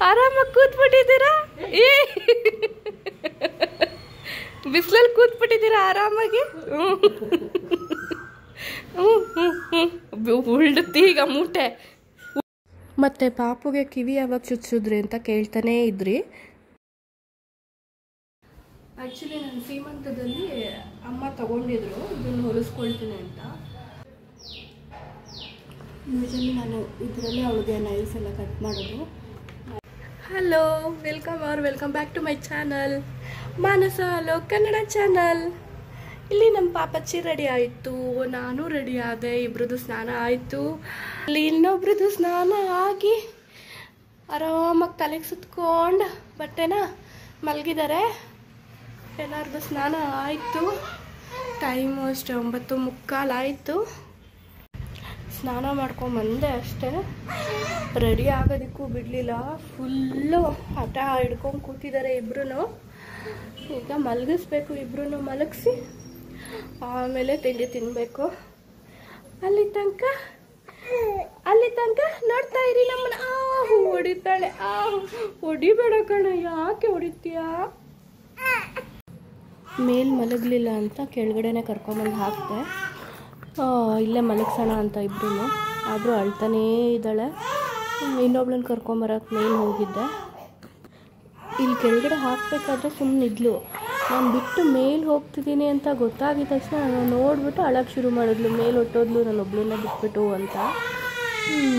ಆರಾಮಾಗಿ ಕೂತ್ಬಿಟ್ಟಿದ್ದೀರಾ? ಬಿಸಿಲಲ್ಲಿ ಕೂತ್ಬಿಟ್ಟಿದ್ದೀರಾ ಆರಾಮಾಗಿ? ಉಳ್ಳುತ್ತಿ ಈಗ ಮೂಟೆ. ಮತ್ತೆ ಪಾಪುಗೆ ಕಿವಿ ಯಾವಾಗ ಚುಚ್ಚಿದ್ರಿ ಅಂತ ಕೇಳ್ತಾನೇ ಇದ್ರಿ. ಆ್ಯಕ್ಚುಲಿ ನನ್ನ ಸೀಮಂತದಲ್ಲಿ ಅಮ್ಮ ತಗೊಂಡಿದ್ರು ಇದನ್ನು ಹೊಲಿಸ್ಕೊಳ್ತೀನಿ ಅಂತ. ಯೂಶಲಿ ನಾನು ಇದರಲ್ಲಿ ಅವಳಿಗೆ ನೈಲ್ಸ್ ಎಲ್ಲ ಕಟ್ ಮಾಡೋದು. Hello, welcome back to my channel Manasa hello Kannada channel. ಇಲ್ಲಿ ನಮ್ಮ ಪಾಪಚ್ಚಿ ರೆಡಿ ಆಯಿತು, ನಾನು ರೆಡಿ ಆದೆ, ಇಬ್ರದ್ದು ಸ್ನಾನ ಆಯಿತು. ಅಲ್ಲಿ ಇನ್ನೊಬ್ರದ್ದು ಸ್ನಾನ ಆಗಿ ಆರಾಮಾಗಿ ತಲೆಗೆ ಸುತ್ಕೊಂಡು ಬಟ್ಟೆನ ಮಲಗಿದ್ದಾರೆ. ಎಲ್ಲರದ್ದು ಸ್ನಾನ ಆಯಿತು. ಟೈಮು ಅಷ್ಟೇ 9:45 ಆಯಿತು. ಸ್ನಾನ ಮಾಡ್ಕೊಂಬಂದೆ ಅಷ್ಟೇ. ರೆಡಿ ಆಗೋದಕ್ಕೂ ಬಿಡಲಿಲ್ಲ, ಫುಲ್ಲು ಹಠ ಹಿಡ್ಕೊಂಡು ಕೂತಿದ್ದಾರೆ ಇಬ್ರು. ಈಗ ಮಲಗಿಸ್ಬೇಕು, ಇಬ್ರು ಮಲಗಿಸಿ ಆಮೇಲೆ ತಿಂಡಿ ತಿನ್ನಬೇಕು. ಅಲ್ಲಿ ತನಕ ನೋಡ್ತಾ ಇರಿ ನಮ್ಮನ್ನ. ಹೊಡಿತಾಳೆ. ಹೊಡಿಬೇಡ ಕಣ, ಯಾಕೆ ಹೊಡಿತೀಯಾ? ಮೇಲ್ ಮಲಗಲಿಲ್ಲ ಅಂತ ಕೆಳಗಡೆನೆ ಕರ್ಕೊಂಬಂದು ಹಾಕ್ತೆ. ಇಲ್ಲೇ ಮಲಗಿಸೋಣ ಅಂತ ಇಬ್ರು. ಆದರೂ ಅಳ್ತಾನೇ ಇದ್ದಾಳೆ. ಇನ್ನೊಬ್ಳನ್ನ ಕರ್ಕೊಂಬರಕ್ಕೆ ಮೇಲೆ ಹೋಗಿದ್ದೆ. ಇಲ್ಲಿ ಕೆಳಗಡೆ ಹಾಕಬೇಕಾದ್ರೆ ಸುಮ್ಮನೆ ಇದ್ಲು. ನಾನು ಬಿಟ್ಟು ಮೇಲೆ ಹೋಗ್ತಿದ್ದೀನಿ ಅಂತ ಗೊತ್ತಾಗಿದ್ದ ತಕ್ಷಣ ನಾನು ನೋಡಿಬಿಟ್ಟು ಅಳಕ್ಕೆ ಶುರು ಮಾಡಿದ್ಲು. ಮೇಲೆ ಹೊಟ್ಟೋದ್ಲು, ನಾನು ಒಬ್ಳನ್ನ ಬಿಟ್ಬಿಟ್ಟು ಅಂತ.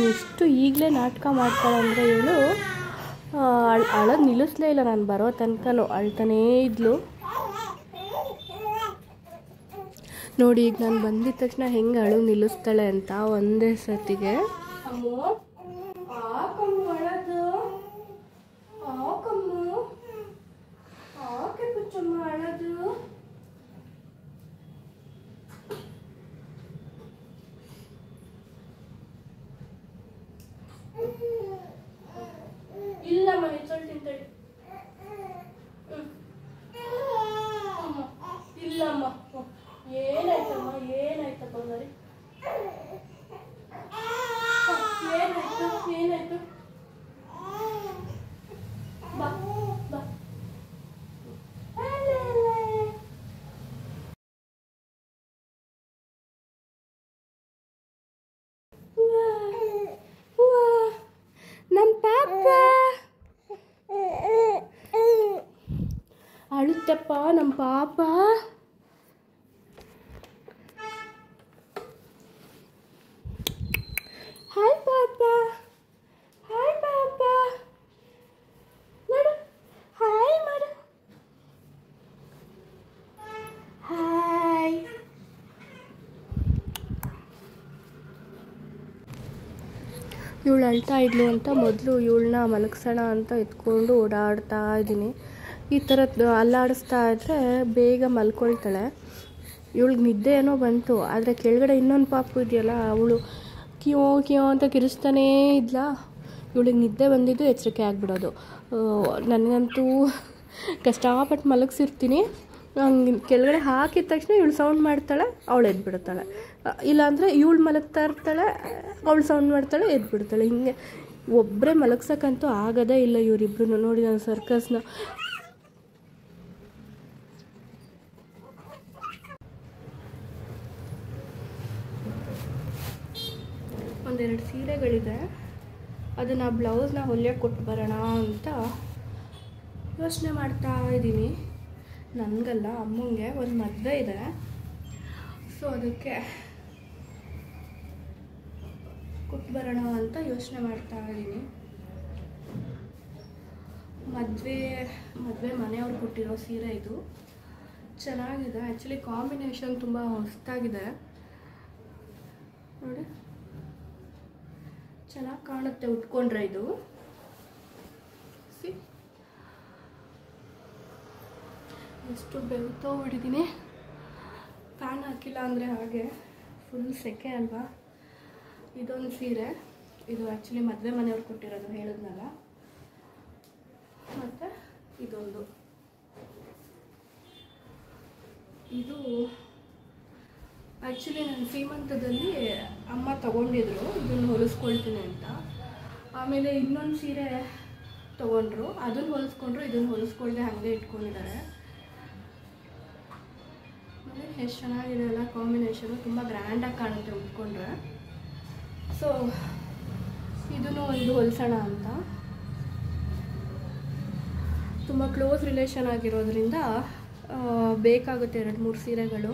ಇಷ್ಟು ಈಗಲೇ ನಾಟಕ ಮಾಡ್ತಾಳೆ ಅಂದರೆ ಇವಳು ಅಳೋದು ನಿಲ್ಲಿಸ್ಲೇ ಇಲ್ಲ. ನಾನು ಬರೋ ತನಕನೂ ಅಳ್ತಾನೇ ಇದ್ಲು. ನೋಡಿ ಈಗ ನಾನು ಬಂದಿದ್ದ ತಕ್ಷಣ ಹೆಂಗೆ ಅಳು ನಿಲ್ಲಿಸ್ತಾಳೆ ಅಂತ ಒಂದೇ ಸತಿಗೆ. ಇಲ್ಲಮ್ಮ ಹೆಸರು ತಿಂತಾಳೆ. ಇಲ್ಲಮ್ಮ. ಏನಾಯ್ತಪ್ಪ ಬರೀ ಏನಾಯ್ತು? ಬಾ ಬಾ. ನಮ್ಮ ಪಾಪ ಅಳುತ್ತಪ್ಪ, ನಮ್ಮ ಪಾಪ. ಹಾಯ್ ಪಾಪ, ಹಾಯ್ ಪಾಪ, ನೋಡು, ಹಾಯ್ ಮಾಡು, ಹಾಯ್. ಇವಳು ಅಳ್ತಾ ಇದ್ಲು ಅಂತ ಮೊದಲು ಇವಳನ್ನ ಮಲಗಿಸೋಣ ಅಂತ ಎತ್ಕೊಂಡು ಓಡಾಡ್ತಾ ಇದ್ದೀನಿ. ಈ ಥರದ್ದು ಅಲ್ಲಾಡಿಸ್ತಾ ಇದ್ದರೆ ಬೇಗ ಮಲ್ಕೊಳ್ತಾಳೆ. ಇವಳಿಗೆ ನಿದ್ದೆ ಏನೋ ಬಂತು, ಆದರೆ ಕೆಳಗಡೆ ಇನ್ನೊಂದು ಪಾಪು ಇದೆಯಲ್ಲ, ಅವಳು ಕಿಯೋ ಅಂತ ಕಿರಿಸ್ತಾನೇ ಇದ್ಲಾ. ಇವಳಿಗೆ ನಿದ್ದೆ ಬಂದಿದ್ದು ಎಚ್ಚರಿಕೆ ಆಗಿಬಿಡೋದು. ನನಗಂತೂ ಕಷ್ಟಪಟ್ಟು ಮಲಗಿಸಿರ್ತೀನಿ, ಹಂಗೆ ಕೆಳಗಡೆ ಹಾಕಿದ ತಕ್ಷಣ ಇವಳು ಸೌಂಡ್ ಮಾಡ್ತಾಳೆ, ಅವಳು ಎದ್ಬಿಡ್ತಾಳೆ. ಇಲ್ಲಾಂದರೆ ಇವಳು ಮಲಗ್ತಾ ಇರ್ತಾಳೆ, ಅವಳು ಸೌಂಡ್ ಮಾಡ್ತಾಳೆ, ಎದ್ಬಿಡ್ತಾಳೆ. ಹಿಂಗೆ ಒಬ್ಬರೇ ಮಲಗ್ಸೋಕ್ಕಂತೂ ಆಗೋದೇ ಇಲ್ಲ ಇವರಿಬ್ರು. ನೋಡಿ ನಾನು ಸರ್ಕಸ್ನ ಒಂದೆರಡು ಸೀರೆಗಳಿದೆ, ಅದನ್ನು ಬ್ಲೌಸ್ನ ಹೊಲಿಯೋಕ್ಕೆ ಕೊಟ್ಟು ಬರೋಣ ಅಂತ ಯೋಚನೆ ಮಾಡ್ತಾ ಇದ್ದೀನಿ. ನನಗಲ್ಲ, ಅಮ್ಮಂಗೆ ಒಂದು ಮದುವೆ ಇದೆ, ಸೊ ಅದಕ್ಕೆ ಕೊಟ್ಟು ಬರೋಣ ಅಂತ ಯೋಚನೆ ಮಾಡ್ತಾ ಇದ್ದೀನಿ. ಮದುವೆ ಮನೆಯವ್ರು ಕೊಟ್ಟಿರೋ ಸೀರೆ ಇದು. ಚೆನ್ನಾಗಿದೆ, ಆ್ಯಕ್ಚುಲಿ ಕಾಂಬಿನೇಷನ್ ತುಂಬ ಹೊಸದಾಗಿದೆ ನೋಡಿ, ಚೆನ್ನಾಗಿ ಕಾಣುತ್ತೆ ಉಟ್ಕೊಂಡ್ರೆ. ಇದು ಎಷ್ಟು ಬೆಳ್ತೋ ಹೊಡಿದ್ದೀನಿ. ಫ್ಯಾನ್ ಹಾಕಿಲ್ಲ ಅಂದರೆ ಹಾಗೆ ಫುಲ್ ಸೆಕೆ ಅಲ್ವಾ. ಇದೊಂದು ಸೀರೆ, ಇದು ಆ್ಯಕ್ಚುಲಿ ಮದುವೆ ಮನೆಯವ್ರು ಕೊಟ್ಟಿರೋದು ಹೇಳಿದ್ನಲ್ಲ. ಮತ್ತು ಇದೊಂದು, ಇದು ಆ್ಯಕ್ಚುಲಿ ನನ್ನ ಸೀಮಂತದಲ್ಲಿ ಅಮ್ಮ ತಗೊಂಡಿದ್ರು ಇದನ್ನು ಹೊಲಿಸ್ಕೊಳ್ತೀನಿ ಅಂತ. ಆಮೇಲೆ ಇನ್ನೊಂದು ಸೀರೆ ತೊಗೊಂಡ್ರು, ಅದನ್ನು ಹೊಲಿಸ್ಕೊಂಡ್ರು, ಇದನ್ನು ಹೊಲಿಸ್ಕೊಳ್ದೆ ಹಾಗೆ ಇಟ್ಕೊಂಡಿದ್ದಾರೆ. ಎಷ್ಟು ಚೆನ್ನಾಗಿದೆ ಅಲ್ಲ ಕಾಂಬಿನೇಷನು, ತುಂಬ ಗ್ರ್ಯಾಂಡಾಗಿ ಕಾಣುತ್ತೆ ಉಟ್ಕೊಂಡ್ರೆ. ಸೊ ಇದನ್ನು ಒಂದು ಹೊಲಿಸೋಣ ಅಂತ. ತುಂಬ ಕ್ಲೋಸ್ ರಿಲೇಷನ್ ಆಗಿರೋದ್ರಿಂದ ಬೇಕಾಗುತ್ತೆ 2-3 ಸೀರೆಗಳು.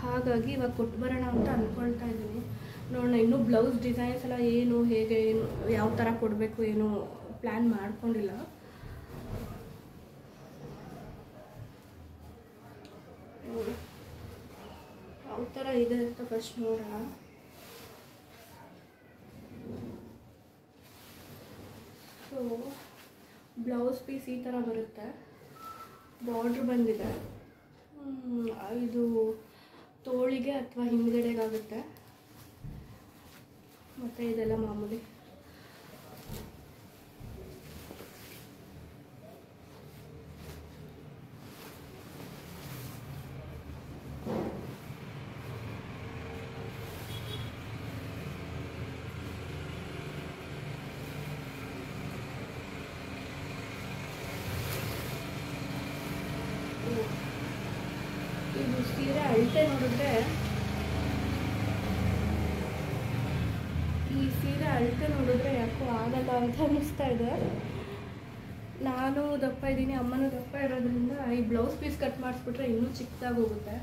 ಹಾಗಾಗಿ ಇವಾಗ ಕೊಟ್ಟು ಬರೋಣ ಅಂತ ಅಂದ್ಕೊಳ್ತಾ ಇದ್ದೀನಿ. ನೋಡೋಣ, ಇನ್ನೂ ಬ್ಲೌಸ್ ಡಿಸೈನ್ಸ್ ಎಲ್ಲ ಏನು, ಹೇಗೆ, ಏನು, ಯಾವ ಥರ ಕೊಡಬೇಕು ಏನು ಪ್ಲ್ಯಾನ್ ಮಾಡ್ಕೊಂಡಿಲ್ಲ. ಯಾವ ಥರ ಇದೆ ಅಂತ ಫಸ್ಟ್ ನೋಡೋಣ. ಸೊ ಬ್ಲೌಸ್ ಪೀಸ್ ಈ ಥರ ಬರುತ್ತೆ, ಬಾರ್ಡ್ರ್ ಬಂದಿದೆ. ಇದು ತೋಳಿಗೆ ಅಥವಾ ಹಿಂದ್ಗಡೆಗಾಗುತ್ತೆ. ಮತ್ತು ಇದೆಲ್ಲ ಮಾಮೂಲಿ. ಇದು ಸೀರೆ ಅಳತೆ ನೋಡಿದ್ರೆ, ಈ ಸೀರೆ ಅಳತೆ ನೋಡಿದ್ರೆ ಯಾಕೋ ಆಗಲ್ಲ ಅಂತ ಅನ್ನಿಸ್ತಾ ಇದೆ. ನಾನು ದಪ್ಪ ಇದ್ದೀನಿ, ಅಮ್ಮನೂ ದಪ್ಪ ಇರೋದ್ರಿಂದ ಈ ಬ್ಲೌಸ್ ಪೀಸ್ ಕಟ್ ಮಾಡಿಸ್ಬಿಟ್ರೆ ಇನ್ನೂ ಚಿಕ್ಕದಾಗಿ ಹೋಗುತ್ತೆ.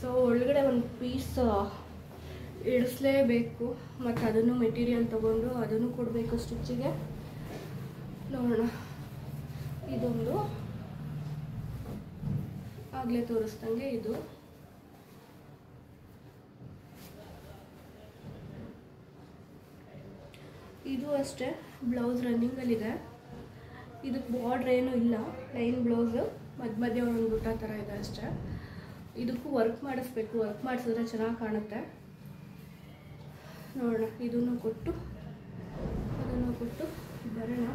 ಸೊ ಒಳಗಡೆ ಒಂದು ಪೀಸ್ ಇಡಿಸ್ಲೇಬೇಕು, ಮತ್ತು ಅದನ್ನು ಮೆಟೀರಿಯಲ್ ತೊಗೊಂಡು ಅದನ್ನು ಕೊಡಬೇಕು ಸ್ಟಿಚ್ಚಿಗೆ. ನೋಡೋಣ, ಇದೊಂದು ಆಗಲೇ ತೋರಿಸ್ದಂಗೆ ಇದು ಅಷ್ಟೇ ಬ್ಲೌಸ್ ರನ್ನಿಂಗಲ್ಲಿದೆ. ಇದಕ್ಕೆ ಬಾರ್ಡ್ರ್ ಏನೂ ಇಲ್ಲ, ಪ್ಲೈನ್ ಬ್ಲೌಸು, ಮಧ್ಯೆ ಒಂದು ಬುಟ್ಟ ಥರ ಇದೆ ಅಷ್ಟೇ. ಇದಕ್ಕೂ ವರ್ಕ್ ಮಾಡಿಸ್ಬೇಕು, ವರ್ಕ್ ಮಾಡಿಸಿದ್ರೆ ಚೆನ್ನಾಗಿ ಕಾಣುತ್ತೆ. ನೋಡೋಣ, ಇದನ್ನು ಕೊಟ್ಟು ಅದನ್ನು ಕೊಟ್ಟು ಬರೋಣ.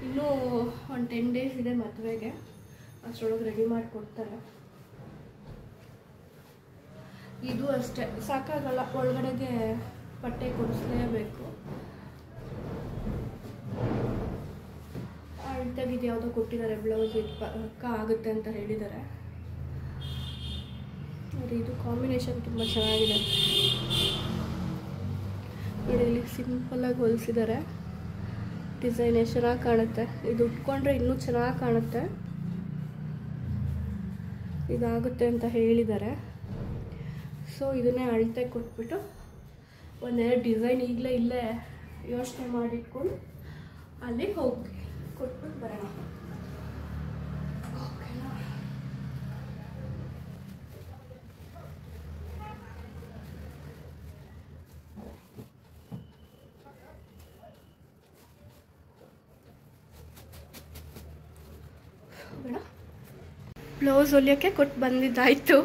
ಇನ್ನೂ ಒಂದು 10 ಡೇಸ್ ಇದೆ ಮದುವೆಗೆ, ಅಷ್ಟರೊಳಗೆ ರೆಡಿ ಮಾಡಿಕೊಡ್ತಾರೆ. ಇದು ಅಷ್ಟೇ ಸಾಕಾಗಲ್ಲ, ಒಳಗಡೆಗೆ ಬಟ್ಟೆ ಕೊಡಿಸ್ಲೇಬೇಕು. ಅಳತೆಗಿದ್ದು ಯಾವುದೋ ಕೊಟ್ಟಿದ್ದಾರೆ, ಬ್ಲೌಸ್ ಪಕ್ಕ ಆಗುತ್ತೆ ಅಂತ ಹೇಳಿದ್ದಾರೆ. ನೋಡಿ, ಇದು ಕಾಂಬಿನೇಷನ್ ತುಂಬ ಚೆನ್ನಾಗಿದೆ. ನೋಡಿ, ಇಲ್ಲಿ ಸಿಂಪಲ್ಲಾಗಿ ಹೊಲಿಸಿದ್ದಾರೆ, ಡಿಸೈನ್ ಎಷ್ಟು ಚೆನ್ನಾಗಿ ಕಾಣುತ್ತೆ. ಇದು ಉಟ್ಕೊಂಡ್ರೆ ಇನ್ನೂ ಚೆನ್ನಾಗಿ ಕಾಣುತ್ತೆ. ಇದಾಗುತ್ತೆ ಅಂತ ಹೇಳಿದ್ದಾರೆ. ಸೊ ಇದನ್ನೇ ಅಳತೆ ಕೊಟ್ಬಿಟ್ಟು ಒಂದೆರಡು ಡಿಸೈನ್ ಈಗಲೇ ಇಲ್ಲೇ ಯೋಚನೆ ಮಾಡಿಟ್ಕೊಂಡು ಅಲ್ಲಿಗೆ ಹೋಗಿ ಕೊಟ್ಬಿಟ್ಟು ಬರೋಣ. ಓಕೆನಾ? ಬ್ಲೌಸ್ ಹೊಲಿಯೋಕ್ಕೆ ಕೊಟ್ಟು ಬಂದಿದ್ದಾಯಿತು.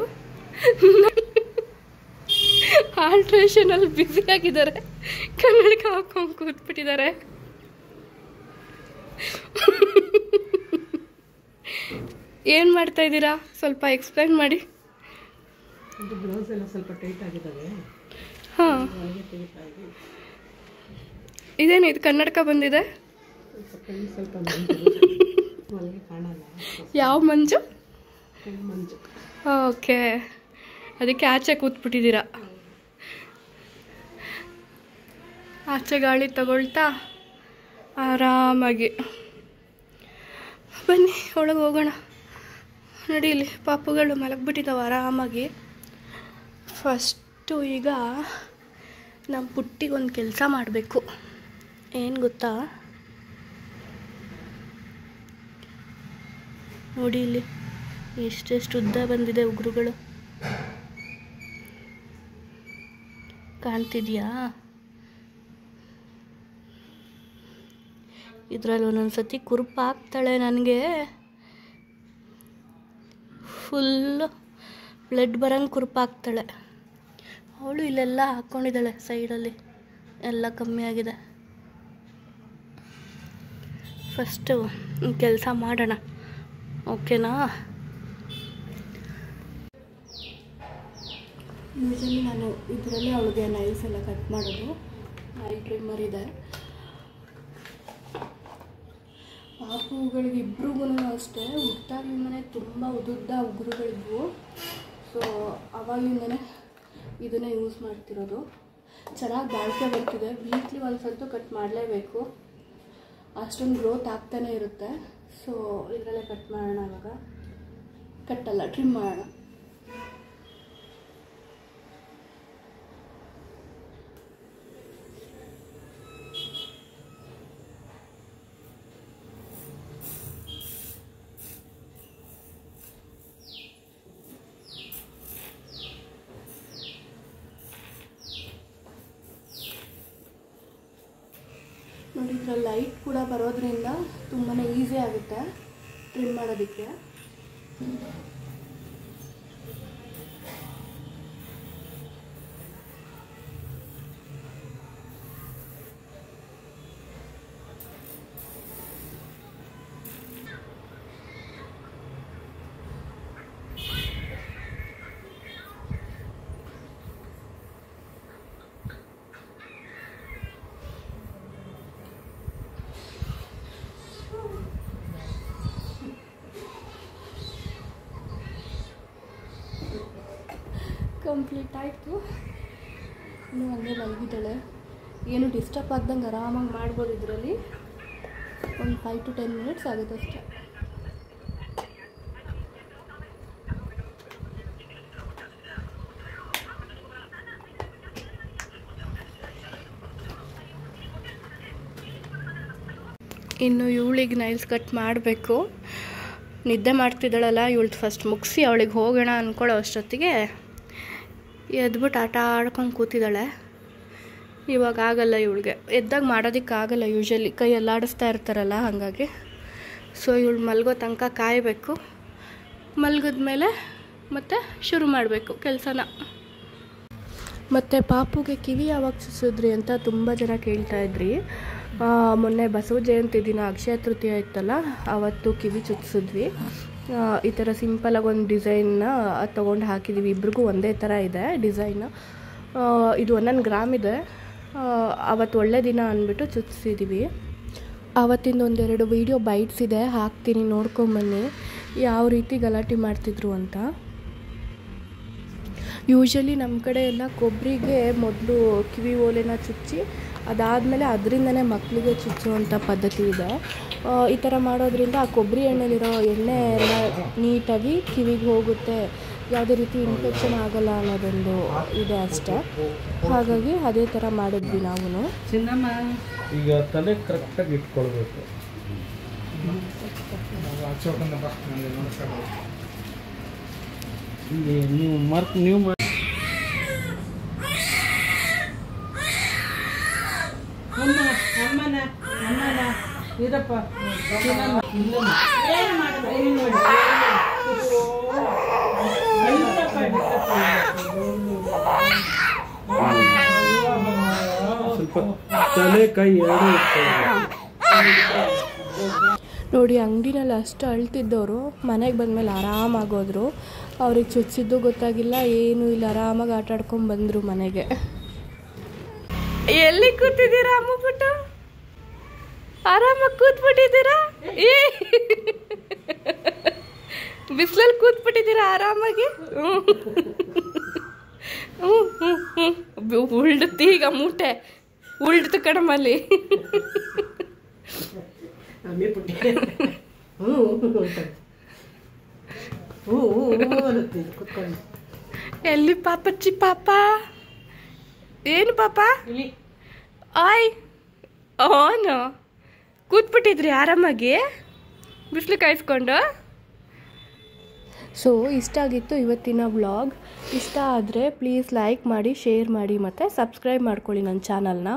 ಆಲ್ಟ್ರೇಷನಲ್ಲಿ ಬ್ಯುಸಿಯಾಗಿದ್ದಾರೆ, ಕನ್ನಡಕ ಹಾಕೊಂಡು ಕೂತ್ಬಿಟ್ಟಿದ್ದಾರೆ. ಏನು ಮಾಡ್ತಾ ಇದ್ದೀರಾ, ಸ್ವಲ್ಪ ಎಕ್ಸ್ಪ್ಲೈನ್ ಮಾಡಿ. ಬ್ಲೌಸ್ ಎಲ್ಲ ಸ್ವಲ್ಪ ಟೈಟ್ ಆಗಿದ್ದಾವೆ. ಹಾಂ, ಇದೇನು ಇದು ಕನ್ನಡಕ ಬಂದಿದೆ? ಸ್ವಲ್ಪ ಕಾಣಲ್ಲ. ಯಾವ ಮಂಜು? ಮಂಜು. ಓಕೆ, ಅದಕ್ಕೆ ಆಚೆ ಕೂತ್ಬಿಟ್ಟಿದ್ದೀರಾ. ಆಚೆ ಗಾಳಿ ತಗೊಳ್ತಾ ಆರಾಮಾಗಿ ಬನ್ನಿ, ಒಳಗೆ ಹೋಗೋಣ. ನೋಡಿ, ಇಲ್ಲಿ ಪಾಪುಗಳು ಮಲಗಿಬಿಟ್ಟಿದ್ದಾವೆ ಆರಾಮಾಗಿ. ಫಸ್ಟು ಈಗ ನಮ್ಮ ಪುಟ್ಟಿಗೊಂದು ಕೆಲಸ ಮಾಡಬೇಕು. ಏನು ಗೊತ್ತಾ, ನೋಡಿ ಇಲ್ಲಿ ಎಷ್ಟೆಷ್ಟು ಉದ್ದ ಬಂದಿದೆ ಉಗುರುಗಳು, ಕಾಣ್ತಿದ್ಯಾ? ಇದರಲ್ಲಿ ಒಂದೊಂದು ಸತಿ ಕುರುಪಾಗ್ತಾಳೆ ನನಗೆ, ಫುಲ್ಲು ಬ್ಲಡ್ ಬರೋಂಗೆ ಕುರುಪಾಗ್ತಾಳೆ. ಅವಳು ಇಲ್ಲೆಲ್ಲ ಹಾಕ್ಕೊಂಡಿದ್ದಾಳೆ, ಸೈಡಲ್ಲಿ ಎಲ್ಲ ಕಮ್ಮಿ ಆಗಿದೆ. ಫಸ್ಟು ಕೆಲಸ ಮಾಡೋಣ, ಓಕೆನಾ? ಯೂಶಲಿ ನಾನು ಇದರಲ್ಲಿ ಅವಳಿಗೆ ನೈಲ್ಸ್ ಎಲ್ಲ ಕಟ್ ಮಾಡೋದು. ನೈಲ್ ಟ್ರಿಮ್ಮರ್ ಇದೆ, ಪಾಪುಗಳಿಗೆ ಇಬ್ರಿಗೂ ಅಷ್ಟೇ ಹುಟ್ಟಾಗಿಂದನೇ ತುಂಬ ಉದ್ದುದ್ದ ಉಗುರುಗಳಿದ್ವು. ಸೊ ಅವಾಗಿಂದನೇ ಇದನ್ನೇ ಯೂಸ್ ಮಾಡ್ತಿರೋದು. ಚೆನ್ನಾಗಿ ಬಾಳಿಕೆ ಬರ್ತಿದೆ. ವೀಕ್ಲಿ ಒಂದ್ಸಂತೂ ಕಟ್ ಮಾಡಲೇಬೇಕು, ಅಷ್ಟೊಂದು ಗ್ರೋತ್ ಆಗ್ತಾನೆ ಇರುತ್ತೆ. ಸೊ ಇದರಲ್ಲೇ ಕಟ್ ಮಾಡೋಣ. ಇವಾಗ ಕಟ್ಟಲ್ಲ, ಟ್ರಿಮ್ ಮಾಡೋಣ. ನೋಡಿ, ಇದರಲ್ಲಿ ಲೈಟ್ ಕೂಡ ಬರೋದ್ರಿಂದ ತುಂಬಾ ಈಸಿ ಆಗುತ್ತೆ ಟ್ರಿಮ್ ಮಾಡೋದಕ್ಕೆ. ಕಂಪ್ಲೀಟ್ ಆಯಿತು. ಇನ್ನೂ ಹಂಗೆ ಮಲಗಿದ್ದಾಳೆ. ಏನು ಡಿಸ್ಟರ್ಬ್ ಆಗ್ದಂಗೆ ಆರಾಮಾಗಿ ಮಾಡ್ಬೋದು. ಇದರಲ್ಲಿ ಒಂದು 5 to 10 minutes ಆಗುತ್ತೆ ಅಷ್ಟೇ. ಇನ್ನು ಇವಳಿಗೆ ನೈಲ್ಸ್ ಕಟ್ ಮಾಡಬೇಕು. ನಿದ್ದೆ ಮಾಡ್ತಿದ್ದಾಳಲ್ಲ, ಇವಳು ಫಸ್ಟ್ ಮುಗಿಸಿ ಅವಳಿಗೆ ಹೋಗೋಣ ಅಂದ್ಕೊಳ್ಳೋ ಅಷ್ಟೊತ್ತಿಗೆ ಎದ್ಬಿಟ್ಟು ಆಟ ಆಡ್ಕೊಂಡು ಕೂತಿದ್ದಾಳೆ. ಇವಾಗ ಆಗಲ್ಲ ಇವಳಿಗೆ, ಎದ್ದಾಗ ಮಾಡೋದಕ್ಕಾಗಲ್ಲ. ಯೂಶ್ವಲಿ ಕೈ ಎಲ್ಲಾಡಿಸ್ತಾ ಇರ್ತಾರಲ್ಲ, ಹಾಗಾಗಿ. ಸೊ ಇವಳು ಮಲಗೋ ತನಕ ಕಾಯಬೇಕು. ಮಲಗಿದ್ಮೇಲೆ ಮತ್ತೆ ಶುರು ಮಾಡಬೇಕು ಕೆಲಸನ. ಮತ್ತು ಪಾಪುಗೆ ಕಿವಿ ಯಾವಾಗ ಚುಚ್ಚಿದ್ರಿ ಅಂತ ತುಂಬ ಜನ ಕೇಳ್ತಾಯಿದ್ರಿ. ಮೊನ್ನೆ ಬಸವ ಜಯಂತಿ ದಿನ ಅಕ್ಷಯ ತೃತೀಯ ಇತ್ತಲ್ಲ, ಆವತ್ತು ಕಿವಿ ಚುಚ್ಚಿಸಿದ್ವಿ. ಈ ಥರ ಸಿಂಪಲಾಗಿ ಒಂದು ಡಿಸೈನ್ನ ತೊಗೊಂಡು ಹಾಕಿದ್ದೀವಿ. ಇಬ್ರಿಗೂ ಒಂದೇ ಥರ ಇದೆ ಡಿಸೈನು. ಇದು 11 ಗ್ರಾಮ್ ಇದೆ. ಅವತ್ತು ಒಳ್ಳೆ ದಿನ ಅಂದ್ಬಿಟ್ಟು ಚುಚ್ಚಿಸಿದ್ದೀವಿ. ಆವತ್ತಿಂದ ಒಂದೆರಡು ವೀಡಿಯೋ ಬೈಟ್ಸ್ ಇದೆ, ಹಾಕ್ತೀನಿ, ನೋಡ್ಕೊಂಬನ್ನಿ ಯಾವ ರೀತಿ ಗಲಾಟೆ ಮಾಡ್ತಿದ್ರು ಅಂತ. ಯೂಶ್ವಲಿ ನಮ್ಮ ಕಡೆ ಎಲ್ಲ ಕೊಬ್ಬರಿಗೆ ಮೊದಲು ಕಿವಿ ಓಲೆನ ಚುಚ್ಚಿ ಅದಾದಮೇಲೆ ಅದರಿಂದನೇ ಮಕ್ಕಳಿಗೆ ಚುಚ್ಚುವಂಥ ಪದ್ಧತಿ ಇದೆ. ಈ ಥರ ಮಾಡೋದ್ರಿಂದ ಆ ಕೊಬ್ಬರಿ ಎಣ್ಣೆಲಿರೋ ಎಣ್ಣೆ ಎಲ್ಲ ನೀಟಾಗಿ ಕಿವಿಗೆ ಹೋಗುತ್ತೆ, ಯಾವುದೇ ರೀತಿ ಇನ್ಫೆಕ್ಷನ್ ಆಗಲ್ಲ ಅನ್ನೋದೊಂದು ಇದೆ ಅಷ್ಟೇ. ಹಾಗಾಗಿ ಅದೇ ಥರ ಮಾಡಿದ್ವಿ ನಾವು. ಈಗ ತಲೆ ಕರೆಕ್ಟಾಗಿ ಇಟ್ಕೊಳ್ಬೇಕು. ನೀವು ಇದಪ್ಪ ಸ್ವಲ್ಪ ತಲೆ ಕೈ ಎರಡು ನೋಡಿ, ಅಂಗಡಿನಲ್ಲಿ ಅಷ್ಟು ಅಳ್ತಿದ್ದವರು ಮನೆಗೆ ಬಂದಮೇಲೆ ಆರಾಮಾಗೋದ್ರು. ಅವ್ರಿಗೆ ಚುಚ್ಚಿದ್ದು ಗೊತ್ತಾಗಿಲ್ಲ, ಏನೂ ಇಲ್ಲ, ಆರಾಮಾಗಿ ಆಟ ಆಡ್ಕೊಂಡು ಬಂದರು ಮನೆಗೆ. ಎಲ್ಲಿ ಕೂತಿದ್ದೀರಾ ಅಮ್ಮ ಪುಟ್ಟು? ಆರಾಮಾಗಿ ಕೂತ್ಬಿಟ್ಟಿದ್ದೀರಾ? ಬಿಸಿಲಲ್ಲಿ ಕೂತ್ಬಿಟ್ಟಿದ್ದೀರಾ ಆರಾಮಾಗಿ? ಉಳ್ಡುತ್ತಿ ಈಗ ಮೂಟೆ ಉಳ್ದು ಕಡಮಲ್ಲಿ. ಎಲ್ಲಿ ಪಾಪಚ್ಚಿ ಪಾಪ? ಏನು ಪಾಪ? ಆಯ್ ಓನು ಕೂತ್ಬಿಟ್ಟಿದ್ರಿ ಆರಾಮಾಗಿ ಬಿಸಿಲು ಕಾಯಿಸ್ಕೊಂಡು. ಸೊ ಇಷ್ಟ ಆಗಿತ್ತು ಇವತ್ತಿನ ವ್ಲಾಗ್. ಇಷ್ಟ ಆದರೆ ಪ್ಲೀಸ್ ಲೈಕ್ ಮಾಡಿ, ಶೇರ್ ಮಾಡಿ ಮತ್ತು ಸಬ್ಸ್ಕ್ರೈಬ್ ಮಾಡ್ಕೊಳ್ಳಿ ನನ್ನ ಚಾನಲ್ನ.